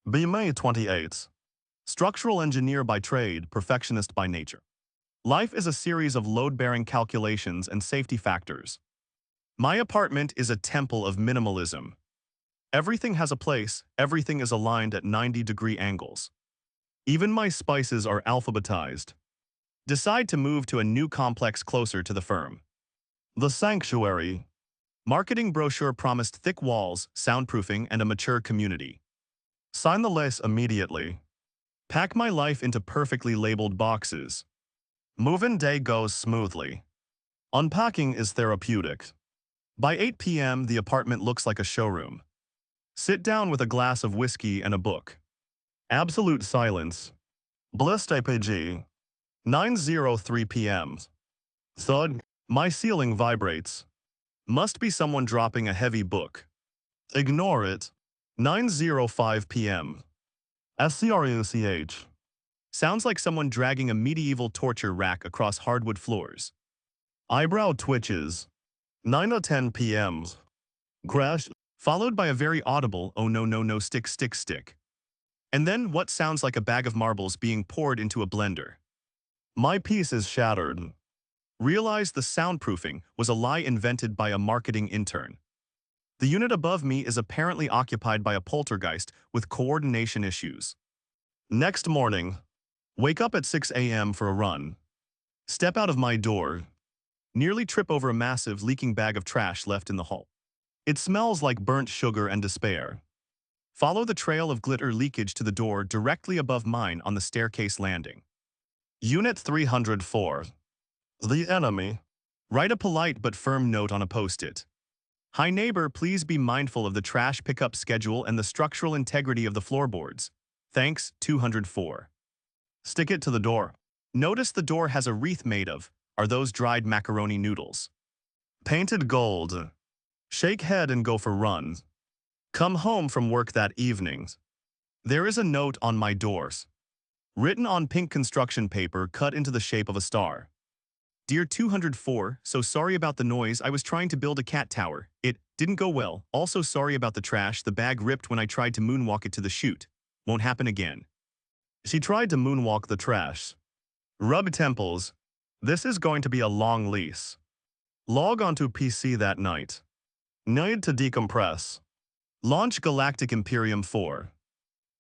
Be May 28th. Structural engineer by trade, perfectionist by nature. Life is a series of load-bearing calculations and safety factors. My apartment is a temple of minimalism. Everything has a place, everything is aligned at 90-degree angles. Even my spices are alphabetized. Decide to move to a new complex closer to the firm. The Sanctuary. Marketing brochure promised thick walls, soundproofing, and a mature community. Sign the lease immediately. Pack my life into perfectly labeled boxes. Move-in day goes smoothly. Unpacking is therapeutic. By 8 p.m., the apartment looks like a showroom. Sit down with a glass of whiskey and a book. Absolute silence. Bliss APG. 9:03 p.m. Thud. My ceiling vibrates. Must be someone dropping a heavy book. Ignore it. 9:05 p.m. SCRUCH. Sounds like someone dragging a medieval torture rack across hardwood floors. Eyebrow twitches. 9:10 p.m. Crash. Followed by a very audible, oh no no no stick stick stick. And then what sounds like a bag of marbles being poured into a blender. My piece is shattered. Realize the soundproofing was a lie invented by a marketing intern. The unit above me is apparently occupied by a poltergeist with coordination issues. Next morning, wake up at 6 a.m. for a run. Step out of my door. Nearly trip over a massive leaking bag of trash left in the hall. It smells like burnt sugar and despair. Follow the trail of glitter leakage to the door directly above mine on the staircase landing. Unit 304. The enemy. Write a polite but firm note on a post-it. Hi neighbor, please be mindful of the trash pickup schedule and the structural integrity of the floorboards. Thanks, 204. Stick it to the door. Notice the door has a wreath made of, are those dried macaroni noodles. Painted gold. Shake head and go for runs. Come home from work that evening. There is a note on my doors. Written on pink construction paper cut into the shape of a star. Dear 204, so sorry about the noise, I was trying to build a cat tower. It didn't go well. Also sorry about the trash, the bag ripped when I tried to moonwalk it to the chute. Won't happen again. She tried to moonwalk the trash. Rub temples. This is going to be a long lease. Log onto PC that night. Need to decompress. Launch Galactic Imperium 4.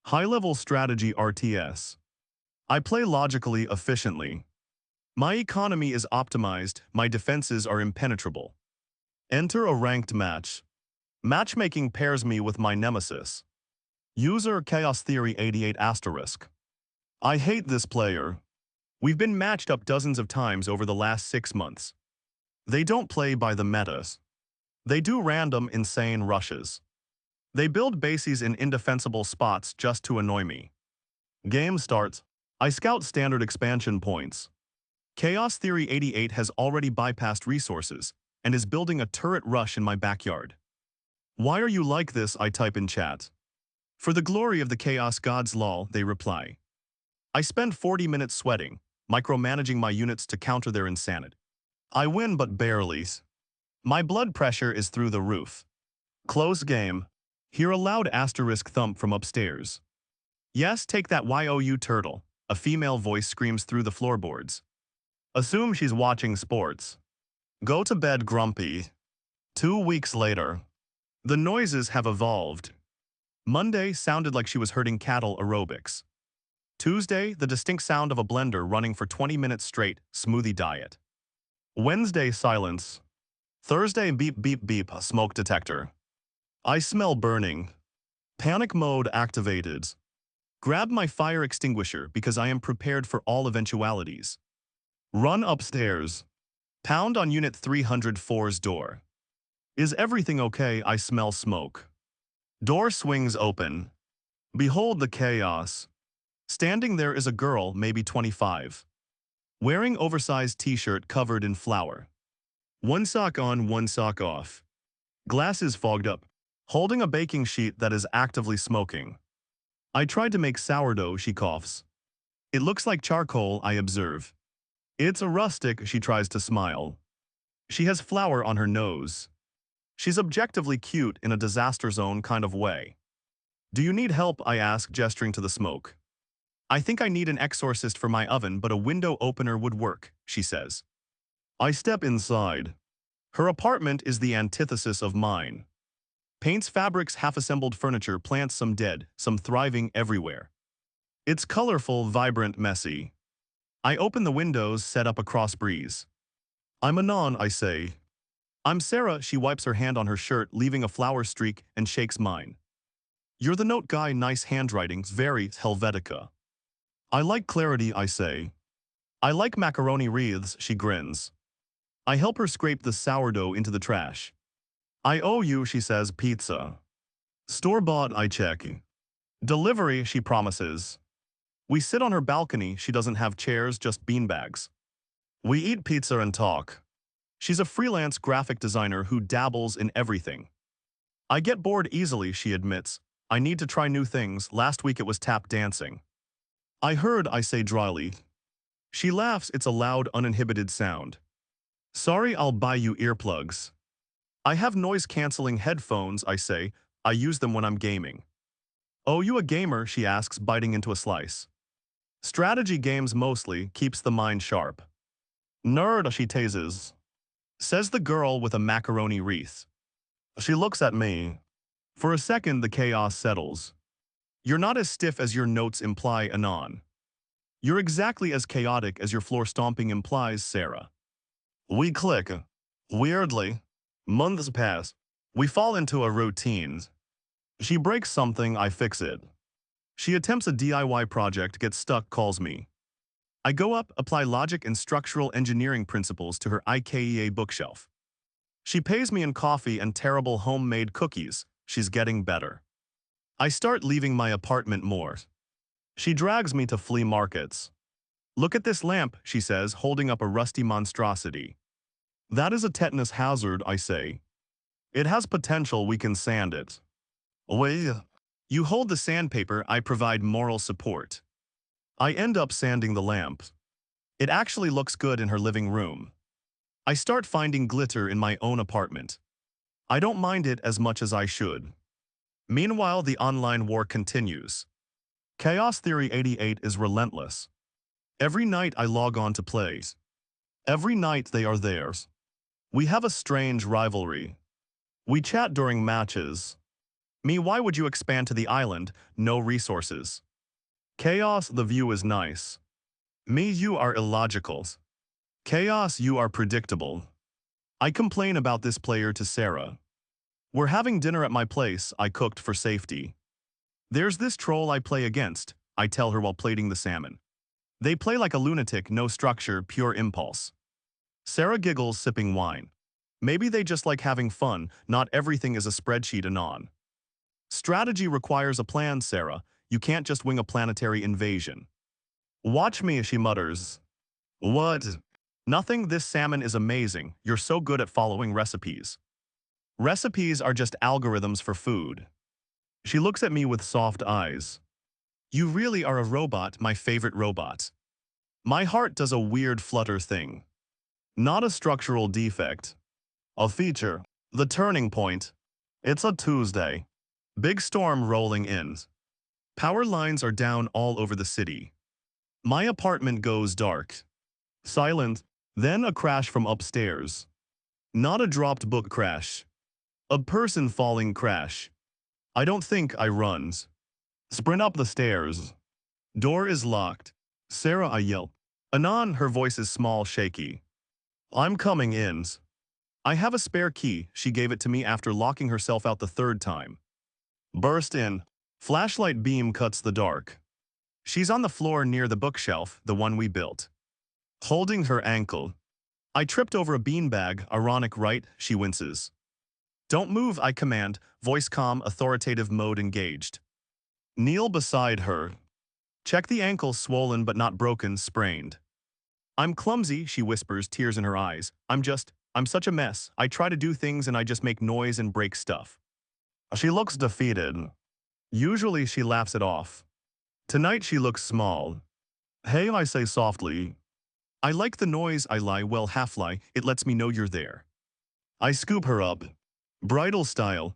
High-level strategy RTS. I play logically efficiently. My economy is optimized, my defenses are impenetrable. Enter a ranked match. Matchmaking pairs me with my nemesis. User Chaos Theory 88 *. I hate this player. We've been matched up dozens of times over the last 6 months. They don't play by the metas. They do random, insane rushes. They build bases in indefensible spots just to annoy me. Game starts. I scout standard expansion points. Chaos Theory 88 has already bypassed resources and is building a turret rush in my backyard. Why are you like this? I type in chat. For the glory of the Chaos Gods lol, they reply. I spend 40 minutes sweating, micromanaging my units to counter their insanity. I win but barely. My blood pressure is through the roof. Close game. Hear a loud asterisk thump from upstairs. Yes, take that YOU turtle, a female voice screams through the floorboards. Assume she's watching sports. Go to bed grumpy. 2 weeks later. The noises have evolved. Monday sounded like she was herding cattle aerobics. Tuesday, the distinct sound of a blender running for 20 minutes straight, smoothie diet. Wednesday, silence. Thursday, beep beep beep, smoke detector. I smell burning. Panic mode activated. Grab my fire extinguisher because I am prepared for all eventualities. Run upstairs. Pound on Unit 304's door. Is everything okay? I smell smoke. Door swings open. Behold the chaos. Standing there is a girl, maybe 25. Wearing oversized t-shirt covered in flour. One sock on, one sock off. Glasses fogged up. Holding a baking sheet that is actively smoking. I tried to make sourdough, she coughs. It looks like charcoal, I observe. It's a rustic, she tries to smile. She has flour on her nose. She's objectively cute in a disaster zone kind of way. Do you need help? I ask, gesturing to the smoke. I think I need an exorcist for my oven, but a window opener would work, she says. I step inside. Her apartment is the antithesis of mine. Paints, fabrics, half-assembled furniture, plants, some dead, some thriving, everywhere. It's colorful, vibrant, messy. I open the windows, set up a cross breeze. I'm Anon, I say. I'm Sarah. She wipes her hand on her shirt, leaving a flower streak, and shakes mine. You're the note guy, nice handwriting, very Helvetica. I like clarity, I say. I like macaroni wreaths, she grins. I help her scrape the sourdough into the trash. I owe you, she says, pizza. Store-bought, I check. Delivery, she promises. We sit on her balcony. She doesn't have chairs, just beanbags. We eat pizza and talk. She's a freelance graphic designer who dabbles in everything. I get bored easily, she admits. I need to try new things. Last week it was tap dancing. I heard, I say dryly. She laughs. It's a loud, uninhibited sound. Sorry, I'll buy you earplugs. I have noise-canceling headphones, I say. I use them when I'm gaming. Oh, you a gamer? She asks, biting into a slice. Strategy games mostly, keeps the mind sharp. Nerd, she teases. Says the girl with a macaroni wreath. She looks at me. For a second, the chaos settles. You're not as stiff as your notes imply, Anon. You're exactly as chaotic as your floor stomping implies, Sarah. We click. Weirdly. Months pass. We fall into a routine. She breaks something, I fix it. She attempts a DIY project, gets stuck, calls me. I go up, apply logic and structural engineering principles to her IKEA bookshelf. She pays me in coffee and terrible homemade cookies. She's getting better. I start leaving my apartment more. She drags me to flea markets. Look at this lamp, she says, holding up a rusty monstrosity. That is a tetanus hazard, I say. It has potential, we can sand it. Well, you hold the sandpaper, I provide moral support. I end up sanding the lamp. It actually looks good in her living room. I start finding glitter in my own apartment. I don't mind it as much as I should. Meanwhile, the online war continues. Chaos Theory 88 is relentless. Every night I log on to play. Every night they are theirs. We have a strange rivalry. We chat during matches. Me, why would you expand to the island? No resources. Chaos, the view is nice. Me, you are illogical. Chaos, you are predictable. I complain about this player to Sarah. We're having dinner at my place, I cooked for safety. There's this troll I play against, I tell her while plating the salmon. They play like a lunatic, no structure, pure impulse. Sarah giggles, sipping wine. Maybe they just like having fun, not everything is a spreadsheet, Anon. Strategy requires a plan, Sarah. You can't just wing a planetary invasion. Watch me, she mutters. What? Nothing, this salmon is amazing. You're so good at following recipes. Recipes are just algorithms for food. She looks at me with soft eyes. You really are a robot, my favorite robot. My heart does a weird flutter thing. Not a structural defect. A feature. The turning point. It's a Tuesday. Big storm rolling in. Power lines are down all over the city. My apartment goes dark. Silent, then a crash from upstairs. Not a dropped book crash. A person falling crash. I don't think I runs. Sprint up the stairs. Door is locked. Sarah, I yell. Anon, her voice is small, shaky. I'm coming in. I have a spare key, she gave it to me after locking herself out the third time. Burst in. Flashlight beam cuts the dark. She's on the floor near the bookshelf, the one we built. Holding her ankle. I tripped over a beanbag, ironic, right? She winces. Don't move, I command, voice calm, authoritative mode engaged. Kneel beside her. Check the ankle, swollen but not broken, sprained. I'm clumsy, she whispers, tears in her eyes. I'm such a mess. I try to do things and I just make noise and break stuff. She looks defeated. Usually she laughs it off. Tonight she looks small. Hey, I say softly. I like the noise, I lie, well, half lie, it lets me know you're there. I scoop her up. Bridal style.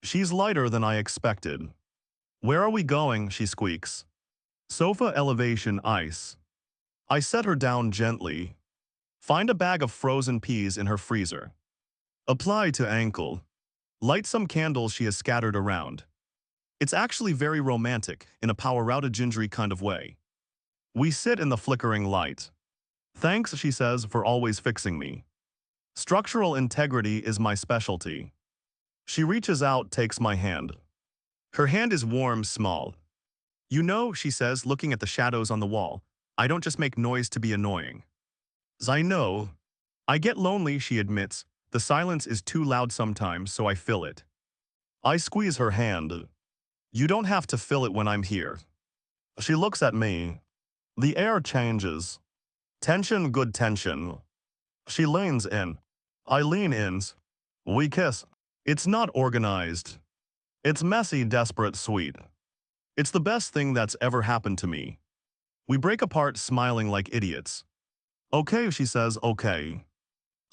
She's lighter than I expected. Where are we going? She squeaks. Sofa elevation ice. I set her down gently. Find a bag of frozen peas in her freezer. Apply to ankle. Light some candles she has scattered around. It's actually very romantic, in a power routed gingery kind of way. We sit in the flickering light. Thanks, she says, for always fixing me. Structural integrity is my specialty. She reaches out, takes my hand. Her hand is warm, small. You know, she says, looking at the shadows on the wall, I don't just make noise to be annoying. I know. I get lonely, she admits. The silence is too loud sometimes, so I fill it. I squeeze her hand. You don't have to fill it when I'm here. She looks at me. The air changes. Tension, good tension. She leans in. I lean in. We kiss. It's not organized. It's messy, desperate, sweet. It's the best thing that's ever happened to me. We break apart smiling like idiots. Okay, she says, okay.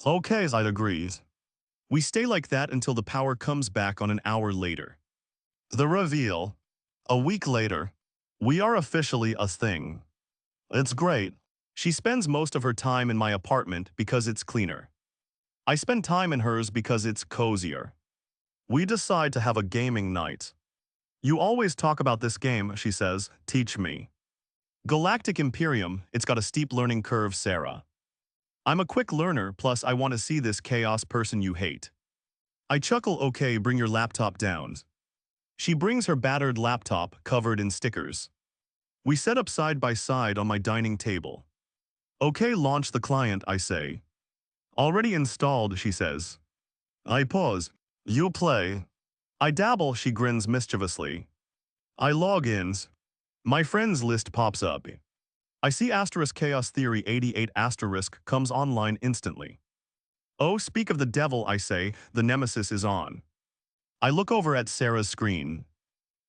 Okay, I agree. We stay like that until the power comes back on an hour later. The reveal. A week later. We are officially a thing. It's great. She spends most of her time in my apartment because it's cleaner. I spend time in hers because it's cozier. We decide to have a gaming night. You always talk about this game, she says, teach me. Galactic Imperium, it's got a steep learning curve, Sarah. I'm a quick learner, plus I want to see this chaos person you hate. I chuckle, okay, bring your laptop down. She brings her battered laptop covered in stickers. We set up side by side on my dining table. Okay, launch the client, I say. Already installed, she says. I pause. You play. I dabble, she grins mischievously. I log in. My friends list pops up. I see asterisk chaos theory 88 asterisk comes online instantly. Oh, speak of the devil, I say, the nemesis is on. I look over at Sarah's screen.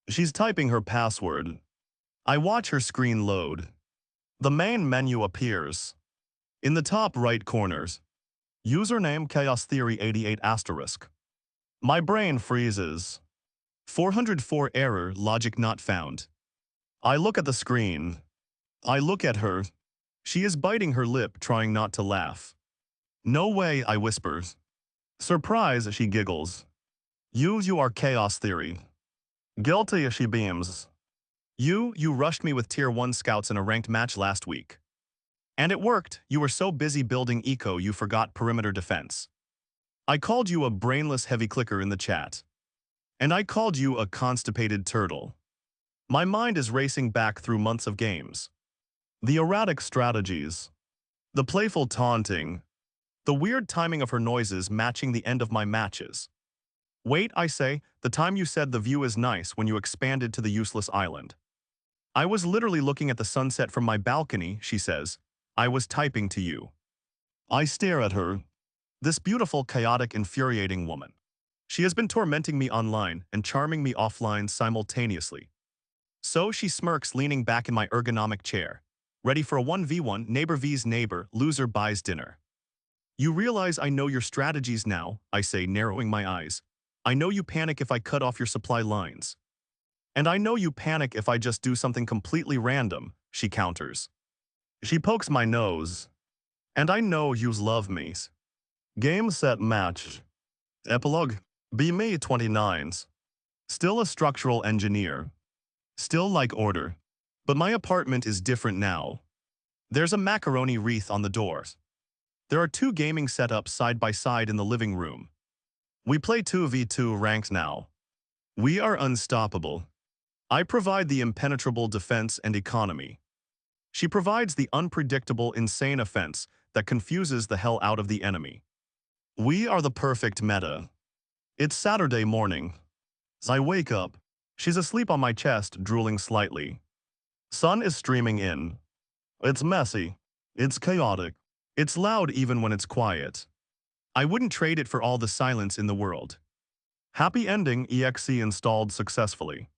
She's typing her password. I watch her screen load. The main menu appears. In the top right corners, username chaos theory 88 asterisk. My brain freezes. 404 error, logic not found. I look at the screen. I look at her. She is biting her lip, trying not to laugh. No way, I whisper. Surprise, she giggles. You are chaos theory. Guilty, she beams. You rushed me with tier 1 scouts in a ranked match last week. And it worked, you were so busy building eco you forgot perimeter defense. I called you a brainless heavy clicker in the chat. And I called you a constipated turtle. My mind is racing back through months of games. The erratic strategies. The playful taunting. The weird timing of her noises matching the end of my matches. Wait, I say, the time you said the view is nice when you expanded to the useless island. I was literally looking at the sunset from my balcony, she says. I was typing to you. I stare at her. This beautiful, chaotic, infuriating woman. She has been tormenting me online and charming me offline simultaneously. So she smirks, leaning back in my ergonomic chair, ready for a 1v1 neighbor vs neighbor, loser buys dinner. You realize I know your strategies now, I say, narrowing my eyes. I know you panic if I cut off your supply lines. And I know you panic if I just do something completely random, she counters. She pokes my nose. And I know you love me. Game, set, match. Epilogue. Be me 29s. Still a structural engineer. Still like order. But my apartment is different now. There's a macaroni wreath on the doors. There are 2 gaming setups side by side in the living room. We play 2v2 ranked now. We are unstoppable. I provide the impenetrable defense and economy. She provides the unpredictable, insane offense that confuses the hell out of the enemy. We are the perfect meta. It's Saturday morning. I wake up. She's asleep on my chest, drooling slightly. Sun is streaming in. It's messy. It's chaotic. It's loud even when it's quiet. I wouldn't trade it for all the silence in the world. Happy ending, exe installed successfully.